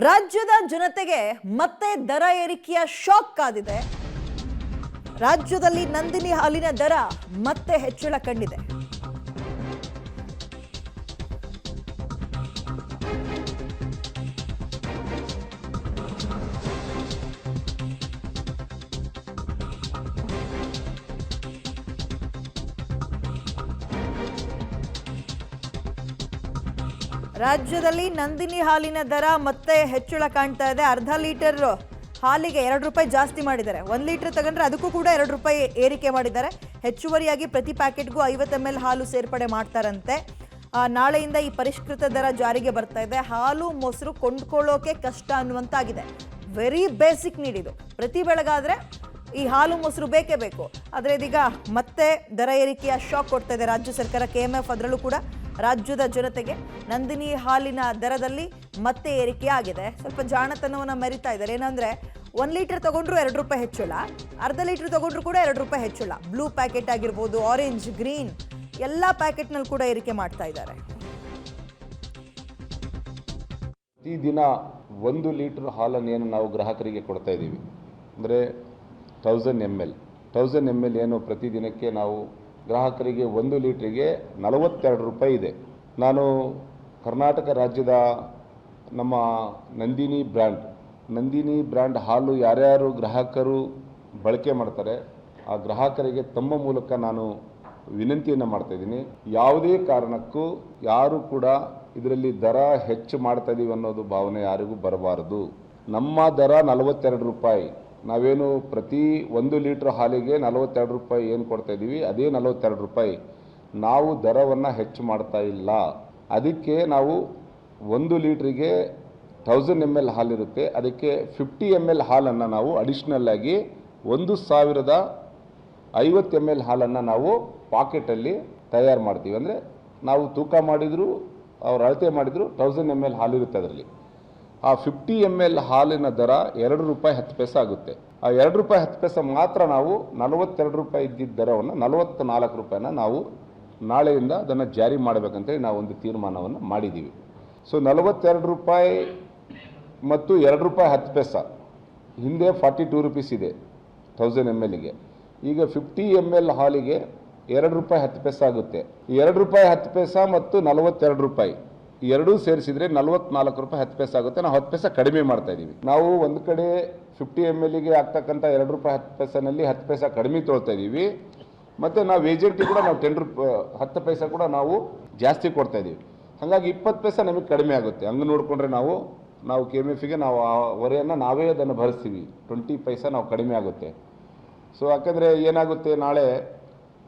ರಾಜ್ಯದ ಜನತೆಗೆ ಮತ್ತೆ ದರ ಏರಿಕೆಯ ಶಾಕ್ ಕಾದಿದೆ. ರಾಜ್ಯದಲ್ಲಿ ನಂದಿನಿ ಹಾಲಿನ ದರ ಮತ್ತೆ ಹೆಚ್ಚಳ ಕಂಡಿದೆ. ರಾಜ್ಯದಲ್ಲಿ ನಂದಿನಿ ಹಾಲಿನ ದರ ಮತ್ತೆ ಹೆಚ್ಚಳ ಕಾಣ್ತಾ ಇದೆ. ಅರ್ಧ ಲೀಟರ್ ಹಾಲಿಗೆ 2 ರೂಪಾಯಿ ಜಾಸ್ತಿ ಮಾಡಿದ್ದಾರೆ. 1 ಲೀಟರ್ ತಗೊಂಡ್ರೆ ಅದಕ್ಕೂ ಕೂಡ 2 ರೂಪಾಯಿ ಏರಿಕೆ ಮಾಡಿದ್ದಾರೆ. ಹೆಚ್ಚುವರಿಯಾಗಿ ಪ್ರತಿ ಪ್ಯಾಕೆಟ್ಗೂ 50 ml ಹಾಲು ಸೇರ್ಪಡೆ ಮಾಡ್ತಾರಂತೆ. ನಾಳೆಯಿಂದ ಈ ಪರಿಷ್ಕೃತ ದರ ಜಾರಿಗೆ ಬರ್ತಾ ಇದೆ. ಹಾಲು ಮೊಸರು ಕೊಂಡ್ಕೊಳ್ಳೋಕೆ ಕಷ್ಟ ಅನ್ನುವಂತಾಗಿದೆ. ವೆರಿ ಬೇಸಿಕ್ ನೀಡ್ ಇದು. ಪ್ರತಿ ಬೆಳಗಾದ್ರೆ ಈ ಹಾಲು ಮೊಸರು ಬೇಕೇ ಬೇಕು. ಆದರೆ ಇದೀಗ ಮತ್ತೆ ದರ ಏರಿಕೆಯ ಶಾಕ್ ಕೊಡ್ತಾ ಇದೆ ರಾಜ್ಯ ಸರ್ಕಾರ. KMF ಅದರಲ್ಲೂ ಕೂಡ ರಾಜ್ಯದ ಜನತೆಗೆ ನಂದಿನಿ ಹಾಲಿನ ದರದಲ್ಲಿ ಮತ್ತೆ ಏರಿಕೆ ಆಗಿದೆ. ಸ್ವಲ್ಪ ಜಾಣತನವನ್ನು ಮೆರಿತಾ ಇದ್ದಾರೆ. ಏನಂದ್ರೆ 1 ಲೀಟರ್ ತಗೊಂಡ್ರು 2 ರೂಪಾಯಿ ಹೆಚ್ಚಳ, ಅರ್ಧ ಲೀಟರ್ ತಗೊಂಡ್ರು ಕೂಡ 2 ರೂಪಾಯಿ ಹೆಚ್ಚಳ. ಬ್ಲೂ ಪ್ಯಾಕೆಟ್ ಆಗಿರ್ಬೋದು, ಆರೆಂಜ್, ಗ್ರೀನ್ ಎಲ್ಲ ಪ್ಯಾಕೆಟ್ನಲ್ಲಿ ಕೂಡ ಏರಿಕೆ ಮಾಡ್ತಾ ಇದ್ದಾರೆ. ಪ್ರತಿದಿನ 1 ಲೀಟರ್ ಹಾಲನ್ನು ಏನು ನಾವು ಗ್ರಾಹಕರಿಗೆ ಕೊಡ್ತಾ ಇದ್ದೀವಿ ಅಂದರೆ 1000 ml ಏನು ಪ್ರತಿದಿನಕ್ಕೆ ನಾವು ಗ್ರಾಹಕರಿಗೆ 1 ಲೀಟ್ರಿಗೆ 42 ರೂಪಾಯಿ ಇದೆ. ನಾನು ಕರ್ನಾಟಕ ರಾಜ್ಯದ ನಮ್ಮ ನಂದಿನಿ ಬ್ರ್ಯಾಂಡ್ ಹಾಲು ಯಾರ್ಯಾರು ಗ್ರಾಹಕರು ಬಳಕೆ ಮಾಡ್ತಾರೆ ಆ ಗ್ರಾಹಕರಿಗೆ ತಮ್ಮ ಮೂಲಕ ನಾನು ವಿನಂತಿಯನ್ನು ಮಾಡ್ತಾ ಇದ್ದೀನಿ. ಯಾವುದೇ ಕಾರಣಕ್ಕೂ ಯಾರು ಕೂಡ ಇದರಲ್ಲಿ ದರ ಹೆಚ್ಚು ಮಾಡ್ತಾ ಇದ್ದೀವಿ ಅನ್ನೋದು ಭಾವನೆ ಯಾರಿಗೂ ಬರಬಾರದು. ನಮ್ಮ ದರ 42 ರೂಪಾಯಿ. ನಾವೇನು ಪ್ರತಿ 1 ಲೀಟ್ರ್ ಹಾಲಿಗೆ 42 ರೂಪಾಯಿ ಏನು ಕೊಡ್ತಾ ಇದ್ದೀವಿ ಅದೇ 42 ರೂಪಾಯಿ. ನಾವು ದರವನ್ನು ಹೆಚ್ಚು ಮಾಡ್ತಾ ಇಲ್ಲ. ಅದಕ್ಕೆ ನಾವು 1 ಲೀಟ್ರಿಗೆ 1000 ml ಹಾಲಿರುತ್ತೆ, ಅದಕ್ಕೆ 50 ml ಹಾಲನ್ನು ನಾವು ಅಡಿಷ್ನಲ್ ಆಗಿ 1050 ml ಹಾಲನ್ನು ನಾವು ಪಾಕೆಟಲ್ಲಿ ತಯಾರು ಮಾಡ್ತೀವಿ. ಅಂದರೆ ನಾವು ತೂಕ ಮಾಡಿದರೂ ಅವ್ರು ಅಳತೆ ಮಾಡಿದರೂ 1000 ml ಹಾಲಿರುತ್ತೆ. ಅದರಲ್ಲಿ ಆ 50 ml ಹಾಲಿನ ದರ 2 ರೂಪಾಯಿ 10 ಪೈಸೆ ಆಗುತ್ತೆ. ಆ 2 ರೂಪಾಯಿ 10 ಪೈಸೆ ಮಾತ್ರ ನಾವು 42 ರೂಪಾಯಿ ಇದ್ದಿದ್ದ ದರವನ್ನು 44 ರೂಪಾಯಿನ ನಾವು ನಾಳೆಯಿಂದ ಅದನ್ನು ಜಾರಿ ಮಾಡಬೇಕಂತೇಳಿ ನಾವು ಒಂದು ತೀರ್ಮಾನವನ್ನು ಮಾಡಿದ್ದೀವಿ. ಸೊ 42 ರೂಪಾಯಿ ಮತ್ತು 2 ರೂಪಾಯಿ 10 ಪೈಸೆ ಹಿಂದೆ 42 ರೂಪೀಸ್ ಇದೆ 1000 mlಗೆ. ಈಗ 50 ml ಹಾಲಿಗೆ 2 ರೂಪಾಯಿ 10 ಪೈಸೆ ಆಗುತ್ತೆ. 2 ರೂಪಾಯಿ 10 ಪೈಸೆ ಮತ್ತು 42 ರೂಪಾಯಿ ಎರಡೂ ಸೇರಿಸಿದ್ರೆ 44 ರೂಪಾಯಿ 10 ಪೈಸೆ ಆಗುತ್ತೆ. ನಾವು 10 ಪೈಸೆ ಕಡಿಮೆ ಮಾಡ್ತಾ ಇದ್ದೀವಿ. ನಾವು ಒಂದು ಕಡೆ 50 mlಗೆ ಆಗ್ತಕ್ಕಂಥ 2 ರೂಪಾಯಿ 10 ಪೈಸೆನಲ್ಲಿ 10 ಪೈಸೆ ಕಡಿಮೆ ತೊಗೊಳ್ತಾ ಇದ್ದೀವಿ. ಮತ್ತು ನಾವು ಏಜೆಂಟಿಗೆ ಕೂಡ ನಾವು 10 ಪೈಸೆ ಕೂಡ ನಾವು ಜಾಸ್ತಿ ಕೊಡ್ತಾ ಇದ್ದೀವಿ. ಹಾಗಾಗಿ 20 ಪೈಸೆ ನಮಗೆ ಕಡಿಮೆ ಆಗುತ್ತೆ. ಹಂಗೆ ನೋಡಿಕೊಂಡ್ರೆ ನಾವು KMFಗೆ ನಾವು ಆ ಹೊರೆಯನ್ನು ನಾವೇ ಅದನ್ನು ಭರಿಸ್ತೀವಿ. 20 ಪೈಸೆ ನಾವು ಕಡಿಮೆ ಆಗುತ್ತೆ. ಸೊ ಯಾಕಂದರೆ ಏನಾಗುತ್ತೆ, ನಾಳೆ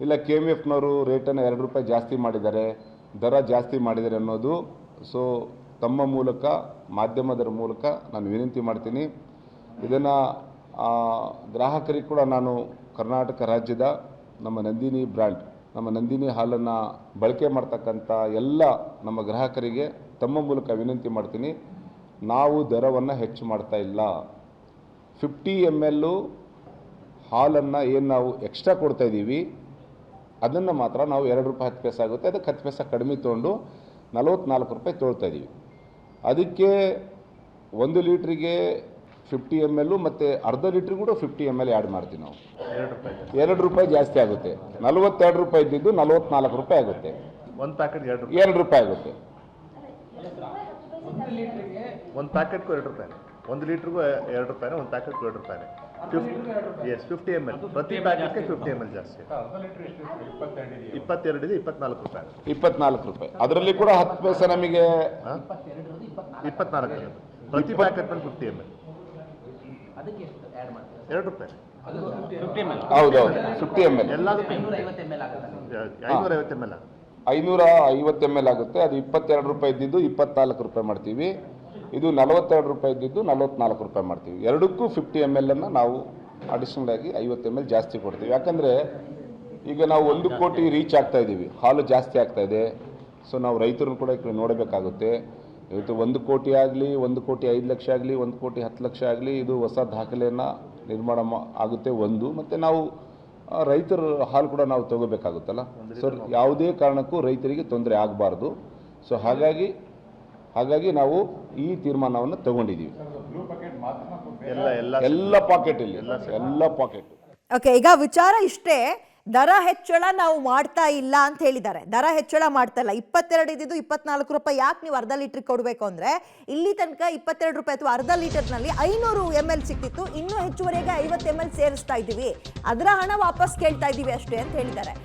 ಇಲ್ಲ KMFನವರು ರೇಟನ್ನು 2 ರೂಪಾಯಿ ಜಾಸ್ತಿ ಮಾಡಿದ್ದಾರೆ, ದರ ಜಾಸ್ತಿ ಮಾಡಿದ್ದಾರೆ ಅನ್ನೋದು. ಸೊ ತಮ್ಮ ಮೂಲಕ ಮಾಧ್ಯಮದರ ಮೂಲಕ ನಾನು ವಿನಂತಿ ಮಾಡ್ತೀನಿ. ಇದನ್ನು ಗ್ರಾಹಕರಿಗೆ ಕೂಡ ನಾನು ಕರ್ನಾಟಕ ರಾಜ್ಯದ ನಮ್ಮ ನಂದಿನಿ ಹಾಲನ್ನು ಬಳಕೆ ಮಾಡ್ತಕ್ಕಂಥ ಎಲ್ಲ ನಮ್ಮ ಗ್ರಾಹಕರಿಗೆ ತಮ್ಮ ಮೂಲಕ ವಿನಂತಿ ಮಾಡ್ತೀನಿ. ನಾವು ದರವನ್ನು ಹೆಚ್ಚು ಮಾಡ್ತಾ ಇಲ್ಲ. 50 ml ಹಾಲನ್ನು ಏನು ನಾವು ಎಕ್ಸ್ಟ್ರಾ ಕೊಡ್ತಾ ಇದ್ದೀವಿ ಅದನ್ನು ಮಾತ್ರ ನಾವು 2 ರೂಪಾಯಿ 10 ಪೈಸೆ ಆಗುತ್ತೆ, ಅದಕ್ಕೆ 10 ಪೈಸೆ ಕಡಿಮೆ ತೊಗೊಂಡು 44 ರೂಪಾಯಿ ತೊಗೊಳ್ತಾ ಇದ್ದೀವಿ. ಅದಕ್ಕೆ 1 ಲೀಟ್ರಿಗೆ 50 ml ಮತ್ತು ಅರ್ಧ ಲೀಟ್ರ್ ಕೂಡ 50 ml ಆ್ಯಡ್ ಮಾಡ್ತೀವಿ ನಾವು. 2 ರೂಪಾಯಿ ಜಾಸ್ತಿ ಆಗುತ್ತೆ. 42 ರೂಪಾಯಿ ಇದ್ದಿದ್ದು 44 ರೂಪಾಯಿ ಆಗುತ್ತೆ. ಒಂದು ಪ್ಯಾಕೆಟ್ 2 ರೂಪಾಯಿ ಆಗುತ್ತೆ. ಒಂದು ಪ್ಯಾಕೆಟ್ಗೂ 2 ರೂಪಾಯಿ, 1 ಲೀಟ್ರಿಗೂ 2 ರೂಪಾಯಿನ, ಒಂದು ಪ್ಯಾಕೆಟ್ಗೂ 2 ರೂಪಾಯಿನ. 50 ml ಪ್ರತಿ ಪ್ಯಾಕೆಟ್ಗೆ 50 ml ಜಾಸ್ತಿ. 22 ಇದೆ, 24 ರೂಪಾಯಿ. 24 ರೂಪಾಯಿ. ಅದರಲ್ಲಿ ಕೂಡ 10 ಪೈಸೆ ನಮಗೆ 24 ಪ್ರತಿ ಪ್ಯಾಕೆಟ್ ಮೇಲೆ 50 ml. 2 ರೂಪಾಯಿ. ಹೌದೌದು, 50 ml ಎಲ್ಲದಕ್ಕೂ 550 ml. 550 ml ಆಗುತ್ತೆ. ಅದು 22 ರೂಪಾಯಿ ಇದ್ದಿದ್ದು 24 ರೂಪಾಯಿ ಮಾಡ್ತೀವಿ. ಇದು 42 ರೂಪಾಯಿ ಇದ್ದಿದ್ದು 44 ರೂಪಾಯಿ ಮಾಡ್ತೀವಿ. ಎರಡಕ್ಕೂ 50 ml ಅನ್ನು ನಾವು ಅಡಿಷನಲ್ ಆಗಿ 50 ml ಜಾಸ್ತಿ ಕೊಡ್ತೀವಿ. ಯಾಕಂದರೆ ಈಗ ನಾವು 1 ಕೋಟಿ ರೀಚ್ ಆಗ್ತಾ ಇದ್ದೀವಿ, ಹಾಲು ಜಾಸ್ತಿ ಆಗ್ತಾ ಇದೆ. ಸೊ ನಾವು ರೈತರನ್ನು ಕೂಡ ನೋಡಬೇಕಾಗುತ್ತೆ. ಇವತ್ತು 1 ಕೋಟಿ ಆಗಲಿ, 1 ಕೋಟಿ 5 ಲಕ್ಷ ಆಗಲಿ, 1 ಕೋಟಿ 10 ಲಕ್ಷ ಆಗಲಿ, ಇದು ಹೊಸ ದಾಖಲೆಯನ್ನು ನಿರ್ಮಾಣ ಆಗುತ್ತೆ. ಮತ್ತು ನಾವು ರೈತರ ಹಾಲು ಕೂಡ ನಾವು ತಗೋಬೇಕಾಗುತ್ತಲ್ಲ. ಸೊ ಯಾವುದೇ ಕಾರಣಕ್ಕೂ ರೈತರಿಗೆ ತೊಂದರೆ ಆಗಬಾರ್ದು. ಸೊ ಹಾಗಾಗಿ ಹಾಗಾಗಿ ನಾವು ಈ ತೀರ್ಮಾನವನ್ನು ತಗೊಂಡಿದ್ದೀವಿ. ಎಲ್ಲ ಪಾಕೆಟ್ ಇಲ್ಲಿ ಎಲ್ಲ ಪಾಕೆಟ್. ಓಕೆ, ಈಗ ವಿಚಾರ ಇಷ್ಟೇ, ದರ ಹೆಚ್ಚಳ ನಾವು ಮಾಡ್ತಾ ಇಲ್ಲ ಅಂತ ಹೇಳಿದ್ದಾರೆ. ದರ ಹೆಚ್ಚಳ ಮಾಡ್ತಾ ಇಲ್ಲ. 22 ಇದ್ದಿದ್ದು 24 ರೂಪಾಯಿ. ಯಾಕೆ ನೀವು ಅರ್ಧ ಲೀಟ್ರಿಗೆ ಕೊಡಬೇಕು ಅಂದರೆ, ಇಲ್ಲಿ ತನಕ 22 ರೂಪಾಯಿ ಅಥವಾ ಅರ್ಧ ಲೀಟರ್ನಲ್ಲಿ 500 ml ಸಿಕ್ತಿತ್ತು. ಇನ್ನೂ ಹೆಚ್ಚುವರೆಗೆ 50 ml ಸೇರಿಸ್ತಾ ಇದ್ದೀವಿ, ಅದರ ಹಣ ವಾಪಸ್ ಕೇಳ್ತಾ ಇದ್ದೀವಿ ಅಷ್ಟೇ ಅಂತ ಹೇಳಿದ್ದಾರೆ.